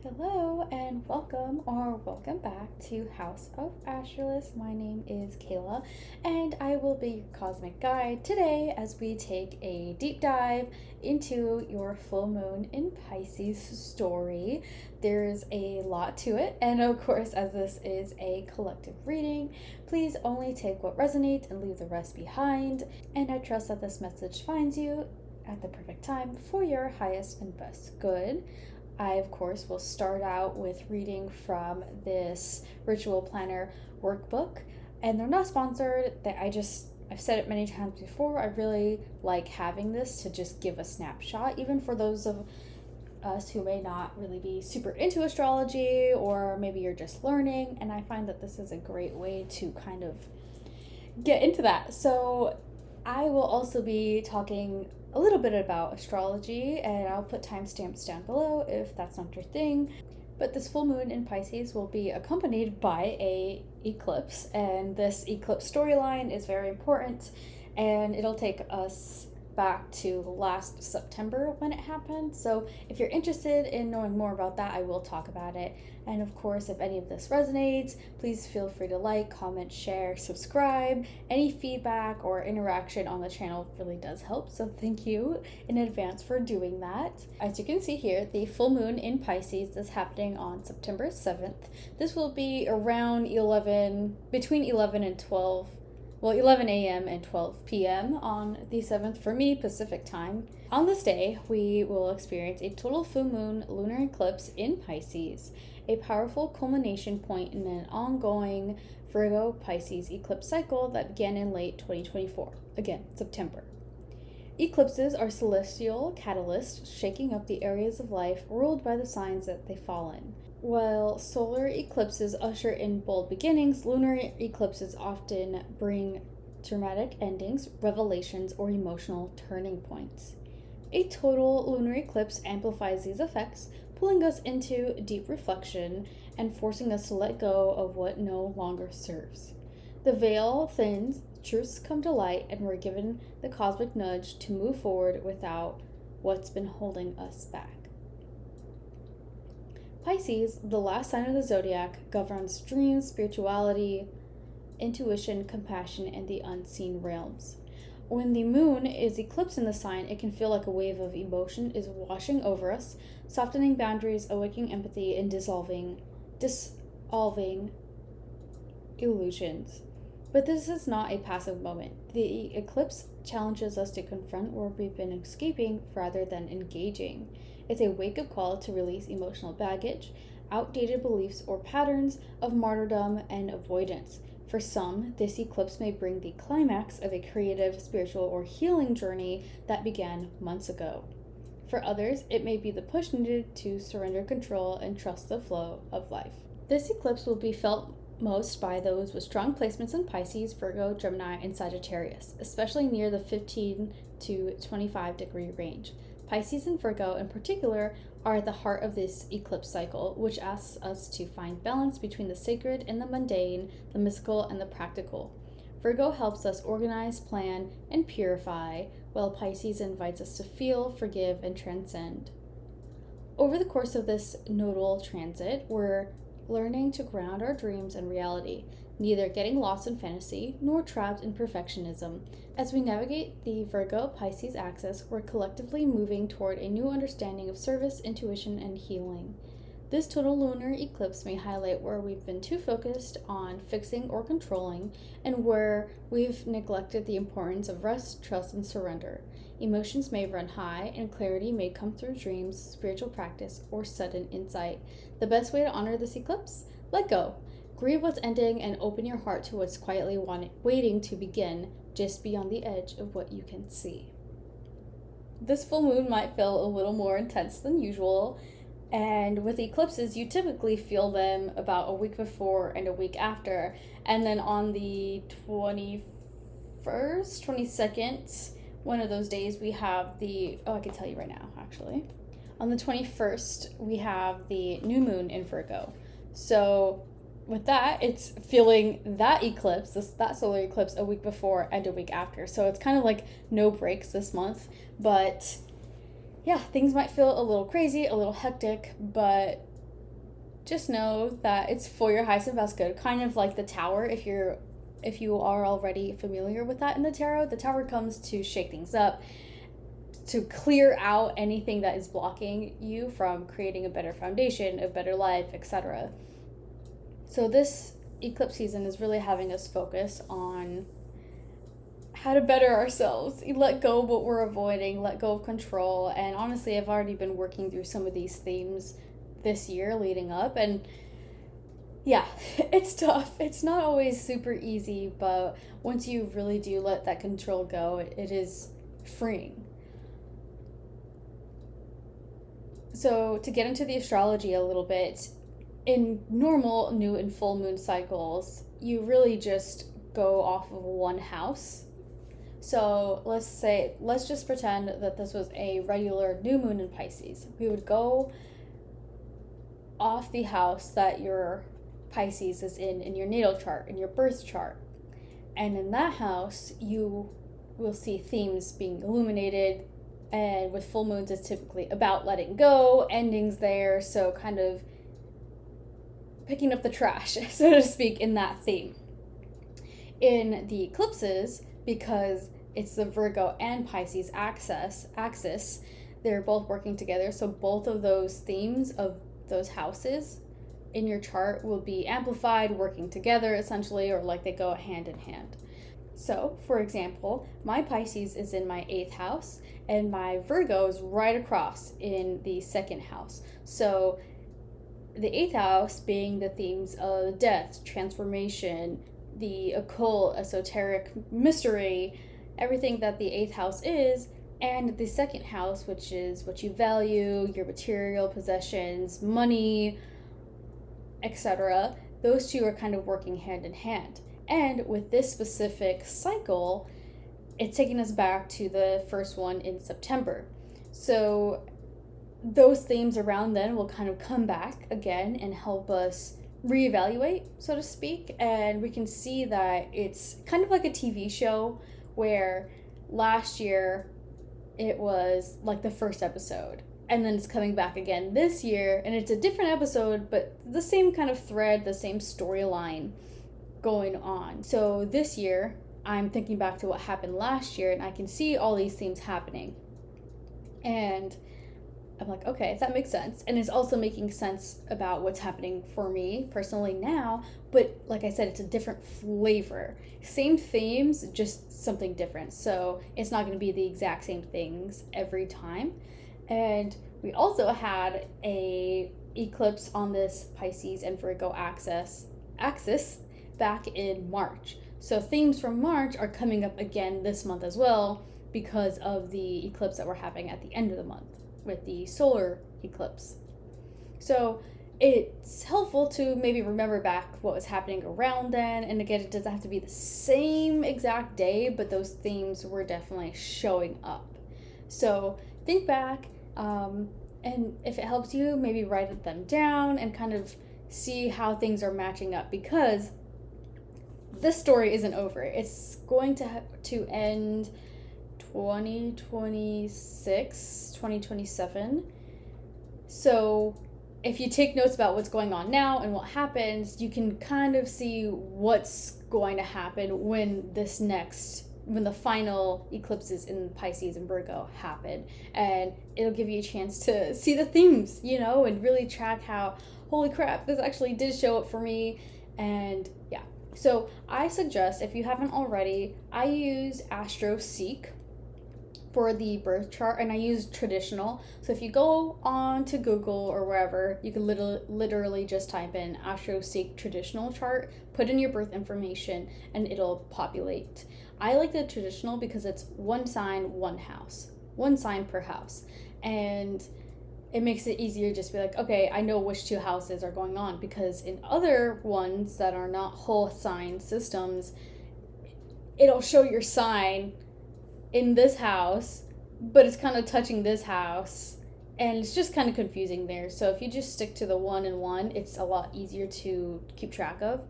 Hello and welcome back to House of Astralis. My name is Kayla and I will be your cosmic guide today as we take a deep dive into your full moon in Pisces story. There's a lot to it, and of course, as this is a collective reading, please only take what resonates and leave the rest behind. And I trust that this message finds you at the perfect time for your highest and best good. I, of course, will start out with reading from this Ritual Planner workbook, and they're not sponsored. I've said it many times before, I really like having this to just give a snapshot, even for those of us who may not really be super into astrology, or maybe you're just learning, and I find that this is a great way to kind of get into that. So I will also be talking a little bit about astrology, and I'll put timestamps down below if that's not your thing. But this full moon in Pisces will be accompanied by a eclipse, and this eclipse storyline is very important, and it'll take us back to last September when it happened. So if you're interested in knowing more about that, I will talk about it. And of course, if any of this resonates, please feel free to like, comment, share, subscribe. Any feedback or interaction on the channel really does help, so thank you in advance for doing that. As you can see here, the full moon in Pisces is happening on September 7th. This will be around between 11 and 12 11 a.m. and 12 p.m. on the 7th for me, Pacific time. On this day, we will experience a total full moon lunar eclipse in Pisces, a powerful culmination point in an ongoing Virgo Pisces eclipse cycle that began in late 2024, again, September. Eclipses are celestial catalysts shaking up the areas of life ruled by the signs that they fall in. While solar eclipses usher in bold beginnings, lunar eclipses often bring dramatic endings, revelations, or emotional turning points. A total lunar eclipse amplifies these effects, pulling us into deep reflection and forcing us to let go of what no longer serves. The veil thins, truths come to light, and we're given the cosmic nudge to move forward without what's been holding us back. Pisces, the last sign of the zodiac, governs dreams, spirituality, intuition, compassion, and the unseen realms. When the moon is eclipsed in the sign, it can feel like a wave of emotion is washing over us, softening boundaries, awakening empathy, and dissolving illusions. But this is not a passive moment. The eclipse challenges us to confront where we've been escaping rather than engaging. It's a wake-up call to release emotional baggage, outdated beliefs, or patterns of martyrdom and avoidance. For some, this eclipse may bring the climax of a creative, spiritual, or healing journey that began months ago. For others, it may be the push needed to surrender control and trust the flow of life. This eclipse will be felt most by those with strong placements in Pisces, Virgo, Gemini, and Sagittarius, especially near the 15 to 25 degree range. Pisces and Virgo in particular are at the heart of this eclipse cycle, which asks us to find balance between the sacred and the mundane, the mystical and the practical. Virgo helps us organize, plan, and purify, while Pisces invites us to feel, forgive, and transcend. Over the course of this nodal transit, we're learning to ground our dreams in reality, neither getting lost in fantasy nor trapped in perfectionism. As we navigate the Virgo-Pisces axis, we're collectively moving toward a new understanding of service, intuition, and healing. This total lunar eclipse may highlight where we've been too focused on fixing or controlling, and where we've neglected the importance of rest, trust, and surrender. Emotions may run high, and clarity may come through dreams, spiritual practice, or sudden insight. The best way to honor this eclipse? Let go. Grieve what's ending and open your heart to what's quietly waiting to begin, just beyond the edge of what you can see. This full moon might feel a little more intense than usual, and with eclipses, you typically feel them about a week before and a week after, and then on the 21st, 22nd, one of those days, we have I can tell you right now, actually. On the 21st, we have the new moon in Virgo. So with that, it's feeling that eclipse, that solar eclipse, a week before and a week after. So it's kind of like no breaks this month. But yeah, things might feel a little crazy, a little hectic, but just know that it's for your highest and best good, kind of like the Tower. If you are already familiar with that in the tarot, the Tower comes to shake things up, to clear out anything that is blocking you from creating a better foundation, a better life, etc. So this eclipse season is really having us focus on how to better ourselves, let go of what we're avoiding, let go of control. And honestly, I've already been working through some of these themes this year leading up, and yeah, it's tough. It's not always super easy, but once you really do let that control go, it is freeing. So to get into the astrology a little bit, in normal new and full moon cycles, you really just go off of one house. So let's just pretend that this was a regular new moon in Pisces. We would go off the house that your Pisces is in your natal chart, in your birth chart. And in that house, you will see themes being illuminated, and with full moons, it's typically about letting go, endings there, so kind of picking up the trash, so to speak, in that theme. In the eclipses, because it's the Virgo and Pisces axis, they're both working together, so both of those themes of those houses in your chart will be amplified, working together essentially, or like they go hand in hand. So, for example, my Pisces is in my 8th house, and my Virgo is right across in the 2nd house. So, the 8th house being the themes of death, transformation, the occult, esoteric, mystery, everything that the 8th house is, and the 2nd house, which is what you value, your material possessions, money, etc. Those two are kind of working hand in hand. And with this specific cycle, it's taking us back to the first one in September. So those themes around then will kind of come back again and help us reevaluate, so to speak. And we can see that it's kind of like a TV show where last year it was like the first episode, and then it's coming back again this year, and it's a different episode, but the same kind of thread, the same storyline going on. So this year, I'm thinking back to what happened last year, and I can see all these themes happening. And I'm like, okay, that makes sense. And it's also making sense about what's happening for me personally now, but like I said, it's a different flavor. Same themes, just something different. So it's not going to be the exact same things every time. And we also had a eclipse on this Pisces and Virgo axis back in March. So themes from March are coming up again this month as well because of the eclipse that we're having at the end of the month with the solar eclipse. So it's helpful to maybe remember back what was happening around then. And again, it doesn't have to be the same exact day, but those themes were definitely showing up. So think back, and if it helps you, maybe write them down and kind of see how things are matching up, because this story isn't over. It's going to end 2026, 2027. So if you take notes about what's going on now and what happens, you can kind of see what's going to happen when the final eclipses in Pisces and Virgo happen. And it'll give you a chance to see the themes, and really track how, holy crap, this actually did show up for me. And yeah. So I suggest, if you haven't already, I use Astrology for the birth chart, and I use traditional. So if you go on to Google or wherever, you can literally just type in Astrology traditional chart, put in your birth information, and it'll populate. I like the traditional because it's one sign, one house, one sign per house. And it makes it easier just to be like, okay, I know which 2 houses are going on, because in other ones that are not whole sign systems, it'll show your sign in this house, but it's kind of touching this house, and it's just kind of confusing there. So if you just stick to the 1 and 1, it's a lot easier to keep track of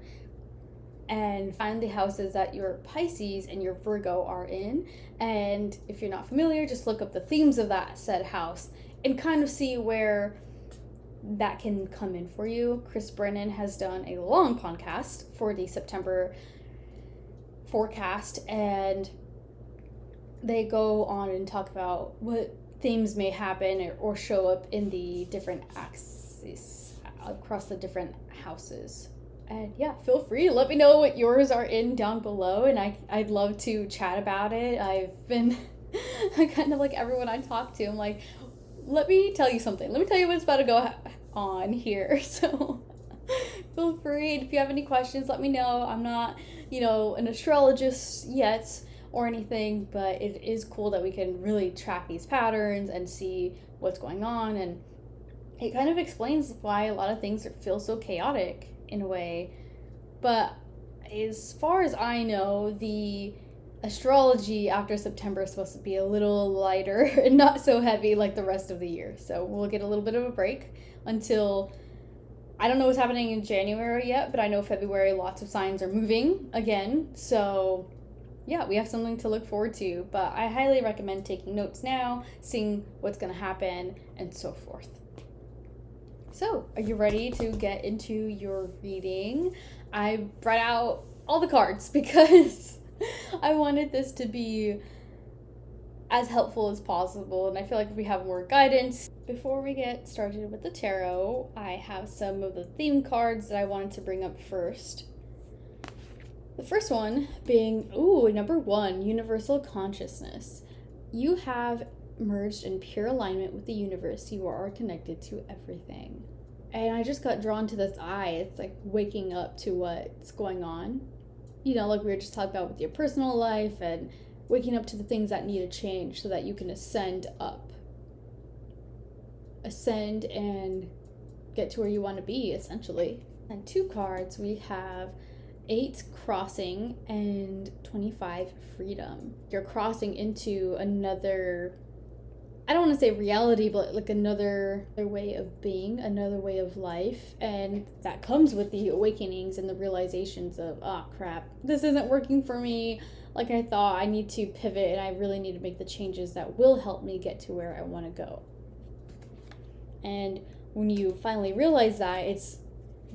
and find the houses that your Pisces and your Virgo are in. And if you're not familiar, just look up the themes of that said house and kind of see where that can come in for you. Chris Brennan has done a long podcast for the September forecast, and they go on and talk about what themes may happen or show up in the different axes across the different houses. And yeah, feel free to let me know what yours are in down below, and I'd love to chat about it. I've been kind of like everyone I talk to, I'm like, let me tell you something. Let me tell you what's about to go on here. So feel free. If you have any questions, let me know. I'm not, an astrologist yet or anything, but it is cool that we can really track these patterns and see what's going on. And it kind of explains why a lot of things feel so chaotic in a way. But as far as I know, the astrology after September is supposed to be a little lighter and not so heavy like the rest of the year. So we'll get a little bit of a break until, I don't know what's happening in January yet, but I know February lots of signs are moving again. So yeah, we have something to look forward to. But I highly recommend taking notes now, seeing what's going to happen, and so forth. So, are you ready to get into your reading? I brought out all the cards because I wanted this to be as helpful as possible, and I feel like we have more guidance. Before we get started with the tarot, I have some of the theme cards that I wanted to bring up first. The first one being, number 1, Universal Consciousness. You have merged in pure alignment with the universe. You are connected to everything. And I just got drawn to this eye. It's like waking up to what's going on. Like we were just talking about with your personal life, and waking up to the things that need to change so that you can ascend up. Ascend and get to where you want to be, essentially. And 2 cards, we have 8, Crossing, and 25, Freedom. You're crossing into another, I don't want to say reality, but like another way of being, another way of life. And that comes with the awakenings and the realizations of, oh crap, this isn't working for me like I thought. I need to pivot, and I really need to make the changes that will help me get to where I want to go. And when you finally realize that, it's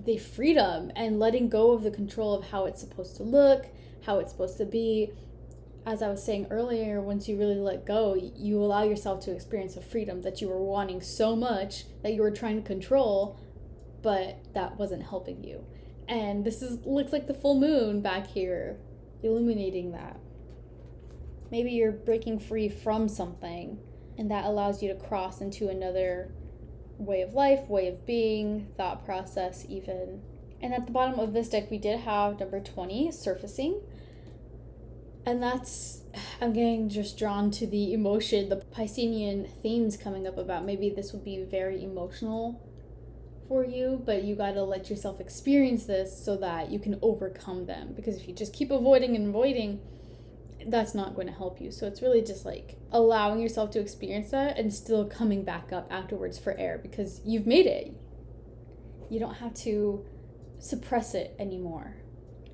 the freedom and letting go of the control of how it's supposed to look, how it's supposed to be. As I was saying earlier, once you really let go, you allow yourself to experience a freedom that you were wanting so much, that you were trying to control, but that wasn't helping you. And this looks like the full moon back here, illuminating that. Maybe you're breaking free from something, and that allows you to cross into another way of life, way of being, thought process even. And at the bottom of this deck, we did have number 20, Surfacing. And I'm getting just drawn to the emotion, the Piscean themes coming up about maybe this would be very emotional for you, but you gotta let yourself experience this so that you can overcome them. Because if you just keep avoiding and avoiding, that's not going to help you. So it's really just like allowing yourself to experience that and still coming back up afterwards for air, because you've made it. You don't have to suppress it anymore.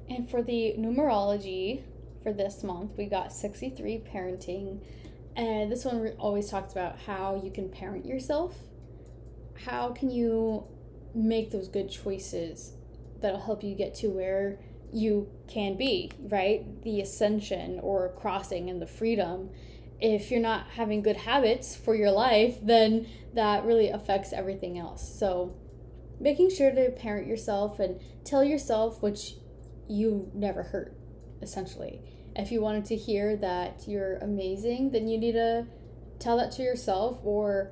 And for the numerology for this month, we got 63, Parenting. And this one always talks about how you can parent yourself. How can you make those good choices that'll help you get to where you can be, right? The ascension or crossing and the freedom. If you're not having good habits for your life, then that really affects everything else. So making sure to parent yourself and tell yourself what you never heard, essentially. If you wanted to hear that you're amazing, then you need to tell that to yourself or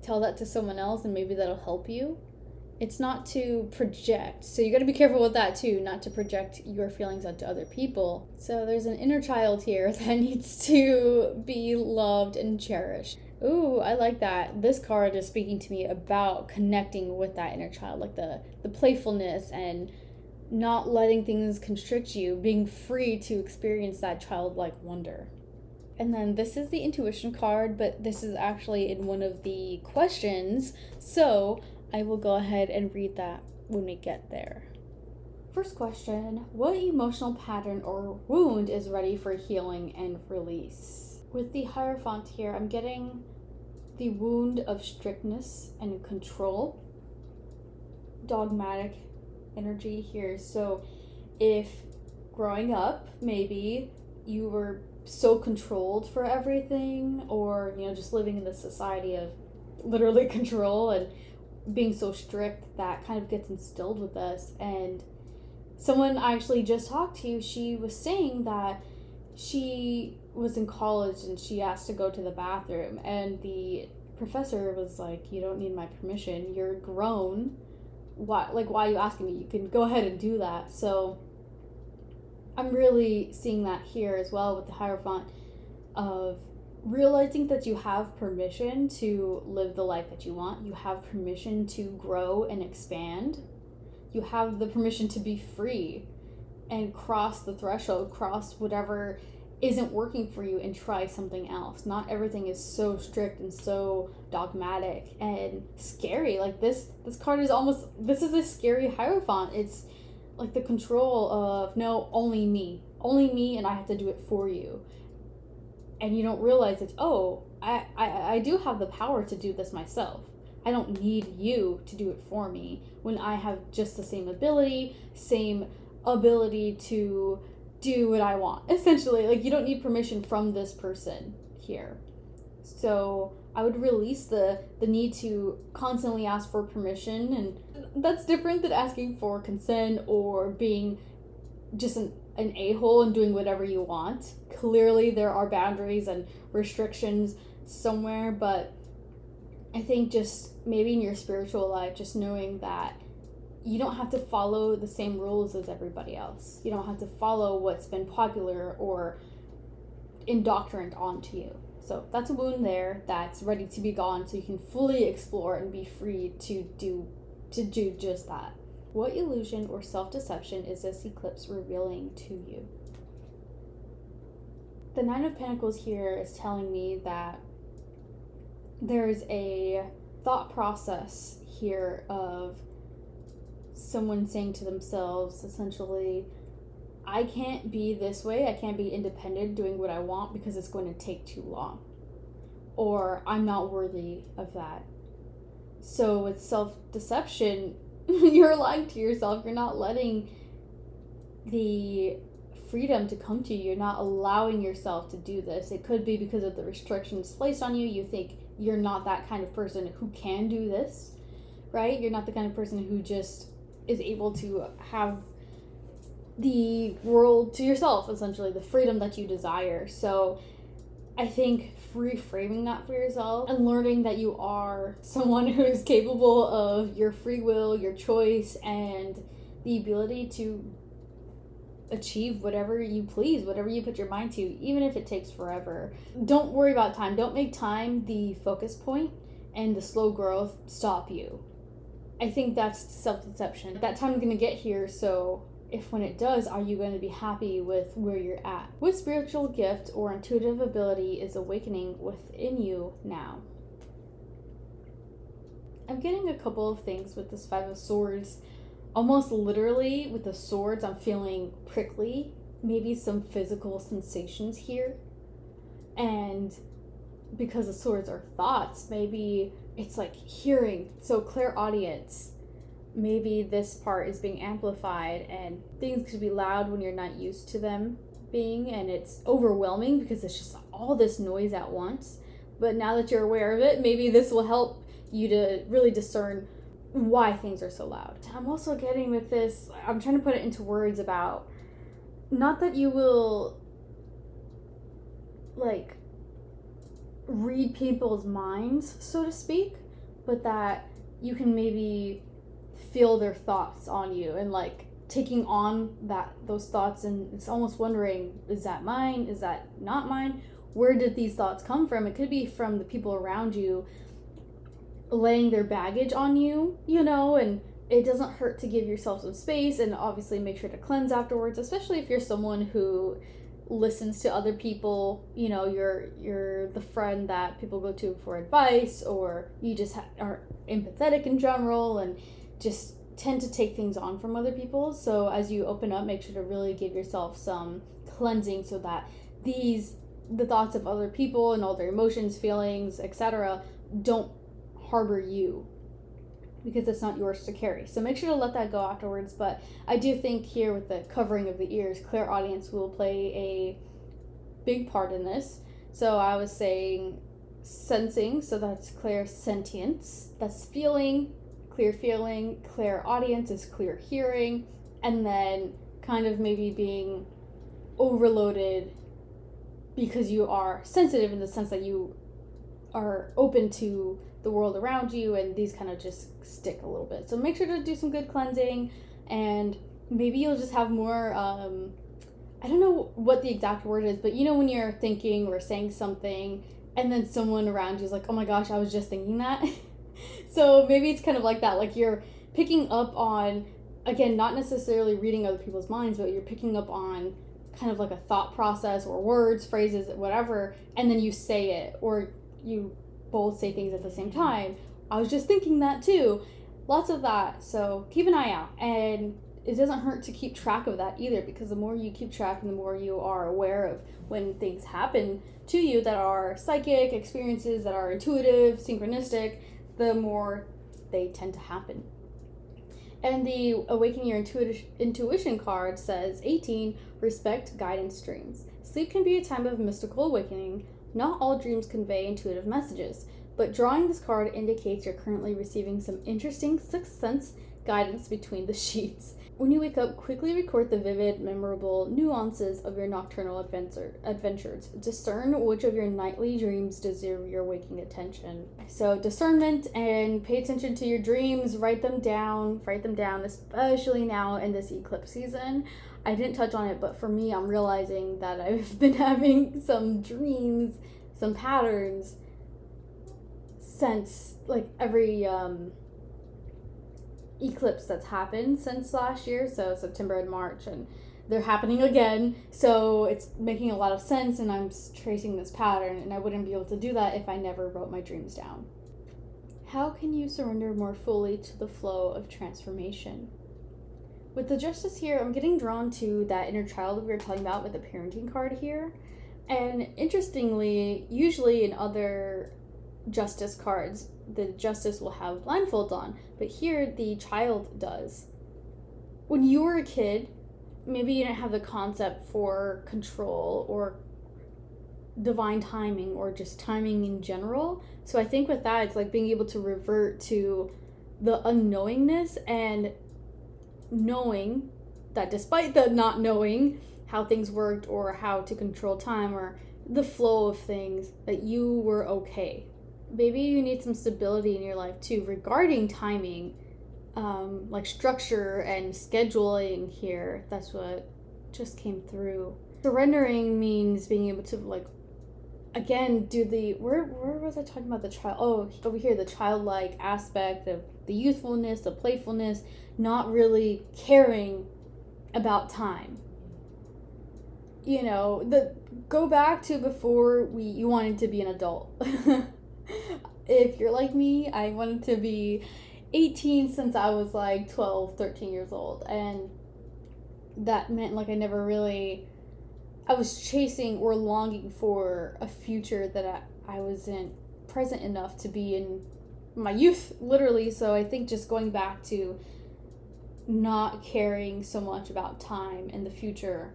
tell that to someone else, and maybe that'll help you. It's not to project. So you got to be careful with that too, not to project your feelings onto other people. So there's an inner child here that needs to be loved and cherished. Ooh, I like that. This card is speaking to me about connecting with that inner child, like the playfulness and not letting things constrict you, being free to experience that childlike wonder. And then this is the intuition card, but this is actually in one of the questions. So I will go ahead and read that when we get there. First question, what emotional pattern or wound is ready for healing and release? With the Hierophant here, I'm getting the wound of strictness and control. dogmatic energy here. So if growing up, maybe you were so controlled for everything, or, you know, just living in this society of literally control and being so strict, that kind of gets instilled with us. And someone I actually just talked to, she was saying that she was in college and she asked to go to the bathroom, and the professor was like, "You don't need my permission. You're grown. Why are you asking me? You can go ahead and do that." So I'm really seeing that here as well with the Hierophant, of realizing that you have permission to live the life that you want. You have permission to grow and expand. You have the permission to be free and cross the threshold, cross whatever isn't working for you, and try something else. Not everything is so strict and so dogmatic and scary. Like this card is almost, this is a scary Hierophant. It's like the control of, no, only me, and I have to do it for you. And you don't realize that, oh, I do have the power to do this myself. I don't need you to do it for me, when I have just the same ability to do what I want. Essentially, like, you don't need permission from this person here. So I would release the need to constantly ask for permission, and that's different than asking for consent or being just an a-hole and doing whatever you want. Clearly there are boundaries and restrictions somewhere, but I think just maybe in your spiritual life, just knowing that you don't have to follow the same rules as everybody else. You don't have to follow what's been popular or indoctrined onto you. So that's a wound there that's ready to be gone, so you can fully explore and be free to do just that. What illusion or self-deception is this eclipse revealing to you? The Nine of Pentacles here is telling me that there's a thought process here of someone saying to themselves, essentially, I can't be this way, I can't be independent doing what I want because it's going to take too long, or I'm not worthy of that. So with self-deception, you're lying to yourself. You're not letting the freedom to come to you. You're not allowing yourself to do this. It could be because of the restrictions placed on you. You think you're not that kind of person who can do this, right? You're not the kind of person who just is able to have the world to yourself, essentially, the freedom that you desire. So I think reframing that for yourself and learning that you are someone who is capable of your free will, your choice, and the ability to achieve whatever you please, whatever you put your mind to, even if it takes forever. Don't worry about time. Don't make time the focus point and the slow growth stop you. I think that's self-deception. That time is going to get here, so if when it does, are you going to be happy with where you're at? What spiritual gift or intuitive ability is awakening within you now? I'm getting a couple of things with this Five of Swords. Almost literally with the swords, I'm feeling prickly, maybe some physical sensations here. And because the swords are thoughts, maybe it's like hearing, so clairaudience. Maybe this part is being amplified and things could be loud when you're not used to them being, and it's overwhelming because it's just all this noise at once. But now that you're aware of it, maybe this will help you to really discern why things are so loud. I'm also getting with this, I'm trying to put it into words about, not that you will like read people's minds, so to speak, but that you can maybe feel their thoughts on you and like taking on those thoughts, and it's almost wondering, is that mine? Is that not mine? Where did these thoughts come from? It could be from the people around you laying their baggage on you, you know, and it doesn't hurt to give yourself some space and obviously make sure to cleanse afterwards, especially if you're someone who listens to other people, you know, you're the friend that people go to for advice, or you just are empathetic in general and just tend to take things on from other people. So as you open up, make sure to really give yourself some cleansing so that the thoughts of other people and all their emotions, feelings, etc. don't harbor you. because it's not yours to carry. So make sure to let that go afterwards. But I do think here with the covering of the ears, clairaudience will play a big part in this. So I was saying sensing, so that's clairsentience, that's feeling, clairaudience is clear hearing, and then kind of maybe being overloaded because you are sensitive in the sense that you are open to the world around you, and these kind of just stick a little bit. So make sure to do some good cleansing, and maybe you'll just have more I don't know what the exact word is, but you know when you're thinking or saying something and then someone around you is like, oh my gosh, I was just thinking that. So maybe it's kind of like that, like you're picking up on, again, not necessarily reading other people's minds, but you're picking up on kind of like a thought process or words, phrases, whatever, and then you say it, or you both say things at the same time. I was just thinking that too. Lots of that. So keep an eye out. And it doesn't hurt to keep track of that either, because the more you keep track and the more you are aware of when things happen to you that are psychic experiences, that are intuitive, synchronistic, the more they tend to happen. And the Awaken Your Intuition card says 18, respect guidance dreams. Sleep can be a time of mystical awakening. Not all dreams convey intuitive messages, but drawing this card indicates you're currently receiving some interesting sixth sense guidance between the sheets. When you wake up, quickly record the vivid, memorable nuances of your nocturnal adventures. Discern which of your nightly dreams deserve your waking attention. So discernment, and pay attention to your dreams. Write them down, especially now in this eclipse season. I didn't touch on it, but for me, I'm realizing that I've been having some dreams, some patterns since like every eclipse that's happened since last year, so September and March, and they're happening again, so it's making a lot of sense, and I'm tracing this pattern, and I wouldn't be able to do that if I never wrote my dreams down. How can you surrender more fully to the flow of transformation? With the Justice here, I'm getting drawn to that inner child we were talking about with the parenting card here, and interestingly, usually in other Justice cards, the Justice will have blindfolds on, but here the child does. When you were a kid, maybe you didn't have the concept for control or divine timing or just timing in general. So I think with that, it's like being able to revert to the unknowingness and knowing that despite the not knowing how things worked or how to control time or the flow of things, that you were okay. Maybe you need some stability in your life too regarding timing, like structure and scheduling here. That's what just came through. Surrendering means being able to, like, again, do the, where was I talking about the child? Oh, over here, the childlike aspect of the youthfulness, the playfulness, not really caring about time. You know, go back to before you wanted to be an adult. If you're like me, I wanted to be 18 since I was like 12, 13 years old. And that meant like I was chasing or longing for a future that I wasn't present enough to be in my youth, literally. So I think just going back to not caring so much about time and the future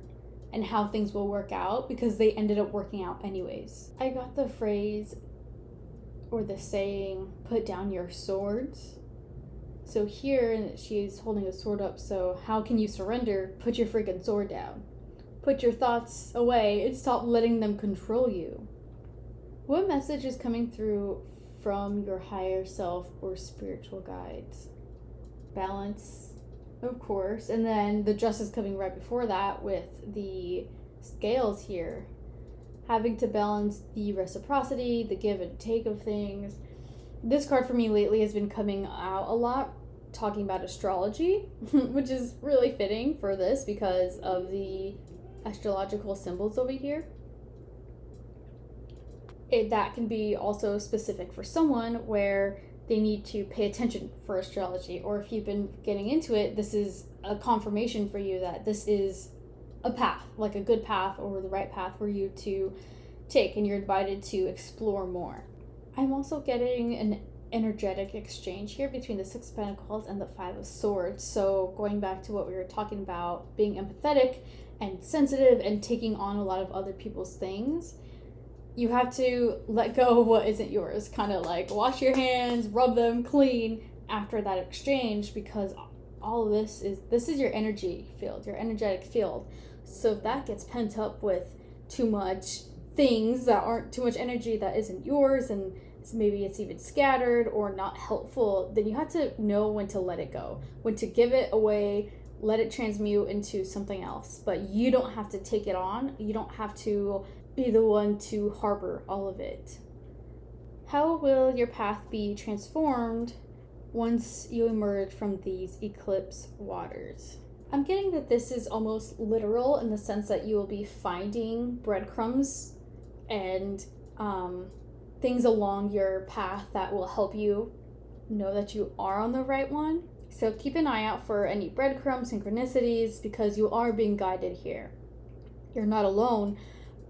and how things will work out, because they ended up working out anyways. I got the phrase or the saying, put down your swords. So here she's holding a sword up, so how can you surrender? Put your freaking sword down. Put your thoughts away and stop letting them control you. What message is coming through from your higher self or spiritual guides? Balance, of course. And then the Justice coming right before that with the scales here. Having to balance the reciprocity, the give and take of things. This card for me lately has been coming out a lot, talking about astrology, which is really fitting for this because of the astrological symbols over here. That can be also specific for someone where they need to pay attention for astrology, or if you've been getting into it, this is a confirmation for you that this is a path, like a good path or the right path for you to take, and you're invited to explore more. I'm also getting an energetic exchange here between the Six of Pentacles and the Five of Swords. So going back to what we were talking about, being empathetic and sensitive and taking on a lot of other people's things, you have to let go of what isn't yours. Kind of like wash your hands, rub them clean after that exchange, because all of this is your energy field, your energetic field. So if that gets pent up with too much things that aren't too much energy that isn't yours, and maybe it's even scattered or not helpful, then you have to know when to let it go, when to give it away, let it transmute into something else. But you don't have to take it on. You don't have to be the one to harbor all of it. How will your path be transformed once you emerge from these eclipse waters? I'm getting that this is almost literal in the sense that you will be finding breadcrumbs and things along your path that will help you know that you are on the right one. So keep an eye out for any breadcrumbs, synchronicities, because you are being guided here. You're not alone,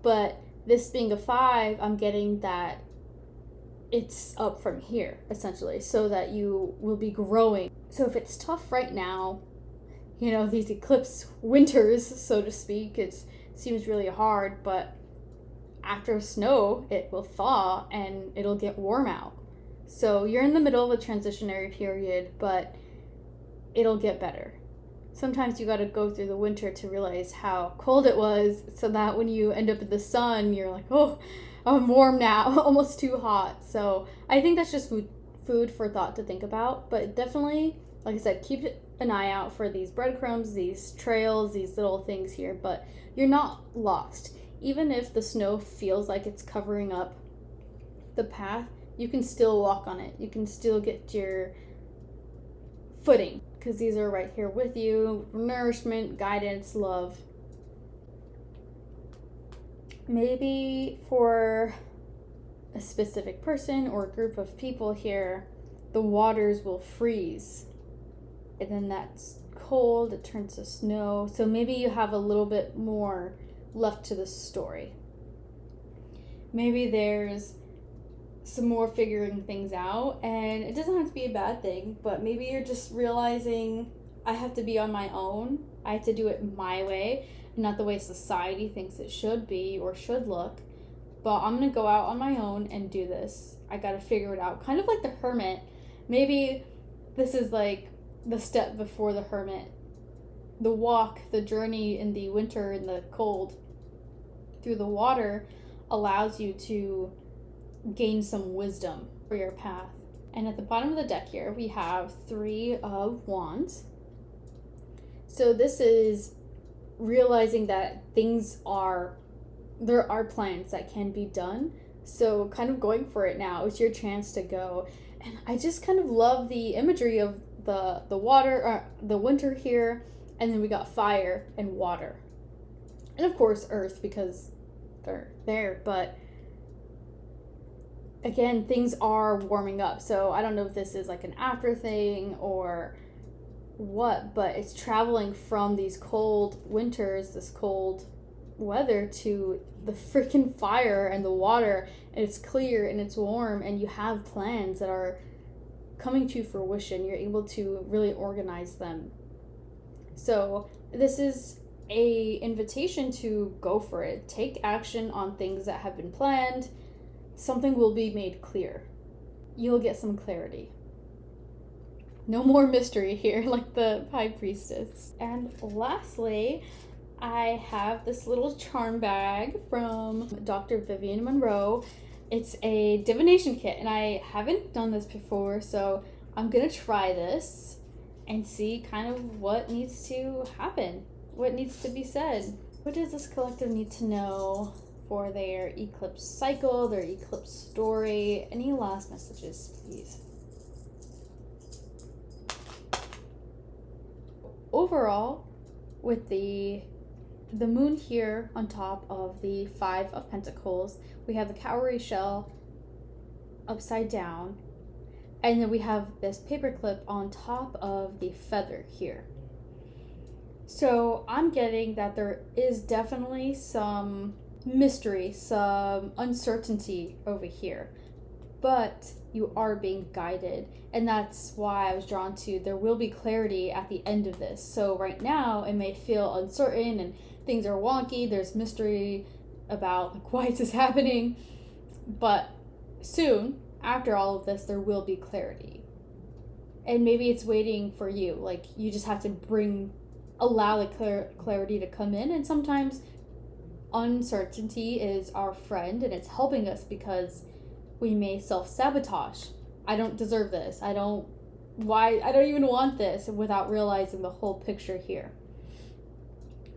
but this being a 5, I'm getting that it's up from here, essentially, so that you will be growing. So if it's tough right now, you know, these eclipse winters, so to speak, it seems really hard, but after snow, it will thaw and it'll get warm out. So you're in the middle of a transitionary period, but it'll get better. Sometimes you got to go through the winter to realize how cold it was, so that when you end up in the sun, you're like, oh, I'm warm now, almost too hot. So I think that's just food for thought to think about. But definitely, like I said, keep an eye out for these breadcrumbs, these trails, these little things here. But you're not lost. Even if the snow feels like it's covering up the path, you can still walk on it. You can still get your footing, because these are right here with you. Nourishment, guidance, love. Maybe for a specific person or group of people here, the waters will freeze. And then that's cold, it turns to snow. So maybe you have a little bit more left to the story. Maybe there's some more figuring things out, and it doesn't have to be a bad thing, but maybe you're just realizing, I have to be on my own. I have to do it my way, not the way society thinks it should be or should look. But I'm gonna go out on my own and do this. I gotta figure it out. Kind of like the hermit. Maybe this is like the step before the hermit. The walk, the journey in the winter, in the cold, through the water, allows you to gain some wisdom for your path. And at the bottom of the deck here, we have 3 of Wands. So this is realizing that there are plans that can be done. So kind of going for it now. It's your chance to go. And I just kind of love the imagery of the water, the winter here, and then we got fire and water. And of course earth, because they're there, but again, things are warming up. So I don't know if this is like an after thing or what, but it's traveling from these cold winters, this cold weather, to the freaking fire and the water, and it's clear and it's warm, and you have plans that are coming to fruition. You're able to really organize them. So this is a invitation to go for it. Take action on things that have been planned. Something will be made clear. You'll get some clarity. No more mystery here, like the High Priestess. And lastly, I have this little charm bag from Dr. Vivian Monroe. It's a divination kit, and I haven't done this before, so I'm gonna try this and see kind of what needs to happen, what needs to be said. What does this collective need to know for their eclipse cycle, their eclipse story? Any last messages, please? Overall, with the moon here on top of the 5 of Pentacles, we have the cowrie shell upside down, and then we have this paperclip on top of the feather here. So I'm getting that there is definitely some mystery, some uncertainty over here. but you are being guided. And that's why I was drawn to there will be clarity at the end of this. So right now it may feel uncertain and things are wonky. There's mystery about like, why is this happening? But soon, after all of this, there will be clarity. And maybe it's waiting for you. Like you just have to allow the clarity to come in. And sometimes uncertainty is our friend and it's helping us because we may self-sabotage. I don't deserve this. I don't even want this, without realizing the whole picture here.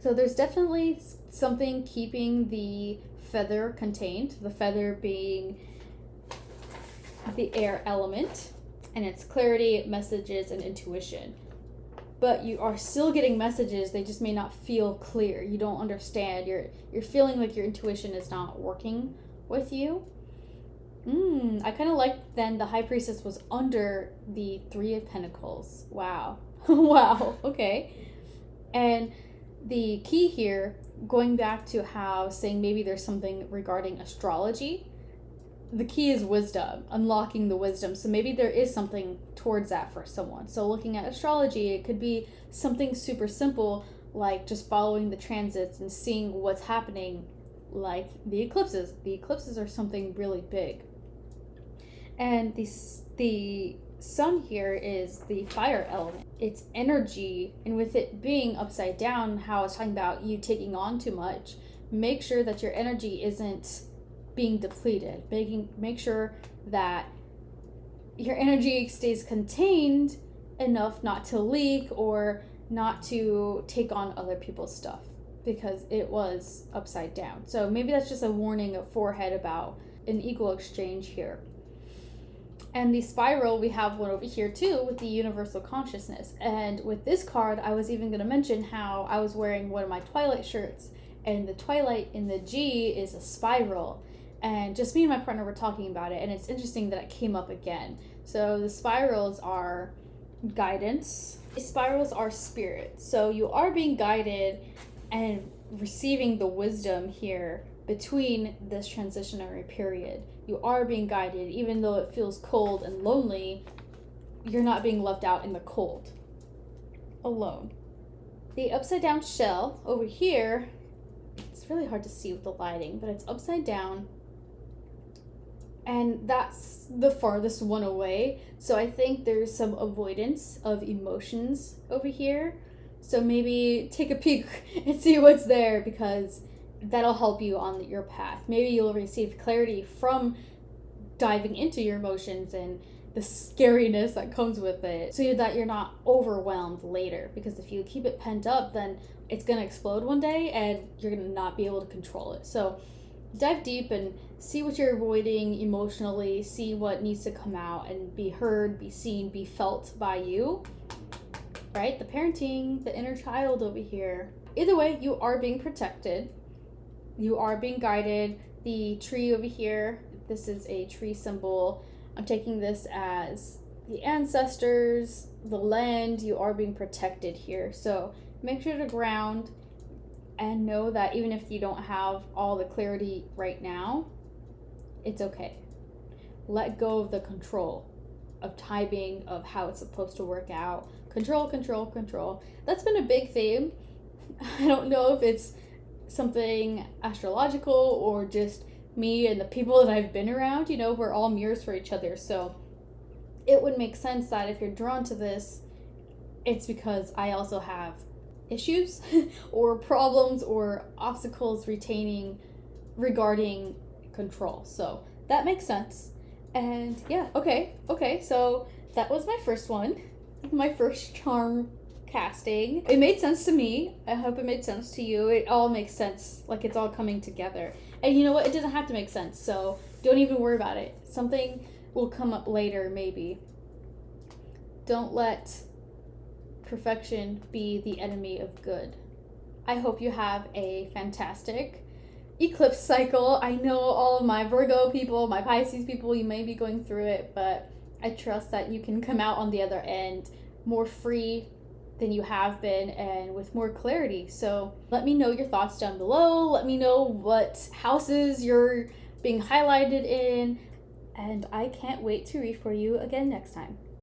So there's definitely something keeping the feather contained, the feather being the air element, and it's clarity, messages, and intuition. But you are still getting messages, they just may not feel clear. You don't understand. You're feeling like your intuition is not working with you. I kind of like then the High Priestess was under the Three of Pentacles. Wow. Wow. Okay. And the key here, going back to how saying maybe there's something regarding astrology, the key is wisdom, unlocking the wisdom. So maybe there is something towards that for someone. So looking at astrology, it could be something super simple, like just following the transits and seeing what's happening, like the eclipses. The eclipses are something really big. And the sun here is the fire element. It's energy, and with it being upside down, how I was talking about you taking on too much, make sure that your energy isn't being depleted. Make sure that your energy stays contained enough not to leak or not to take on other people's stuff, because it was upside down. So maybe that's just a warning of forehead about an equal exchange here. And the spiral, we have one over here too with the universal consciousness. And with this card, I was even going to mention how I was wearing one of my Twilight shirts, and the Twilight in the G is a spiral. And just me and my partner were talking about it, and it's interesting that it came up again. So the spirals are guidance. The spirals are spirit. So you are being guided and receiving the wisdom here between this transitionary period. You are being guided, even though it feels cold and lonely, you're not being left out in the cold alone. The upside down shell over here, it's really hard to see with the lighting, but it's upside down. And that's the farthest one away. So I think there's some avoidance of emotions over here. So maybe take a peek and see what's there, because that'll help you on your path. Maybe you'll receive clarity from diving into your emotions and the scariness that comes with it, so that you're not overwhelmed later. Because if you keep it pent up, then it's going to explode one day and you're going to not be able to control it. So dive deep and see what you're avoiding emotionally, see what needs to come out and be heard, be seen, be felt by you. Right? The parenting, the inner child over here. Either way, you are being protected. You are being guided. The tree over here, this is a tree symbol. I'm taking this as the ancestors, the land. You are being protected here. So make sure to ground and know that even if you don't have all the clarity right now, it's okay. Let go of the control of timing, of how it's supposed to work out. Control, control, control. That's been a big theme. I don't know if it's something astrological or just me and the people that I've been around. You know, we're all mirrors for each other. So it would make sense that if you're drawn to this, it's because I also have issues or problems or obstacles regarding control. So that makes sense. And yeah, okay. So that was my first one, my first charm casting. It made sense to me. I hope it made sense to you. It all makes sense, like it's all coming together. And you know what? It doesn't have to make sense, so don't even worry about it. Something will come up later, maybe. Don't let perfection be the enemy of good. I hope you have a fantastic eclipse cycle. I know all of my Virgo people, my Pisces people, you may be going through it, but I trust that you can come out on the other end more free than you have been and with more clarity. So let me know your thoughts down below. Let me know what houses you're being highlighted in. and I can't wait to read for you again next time.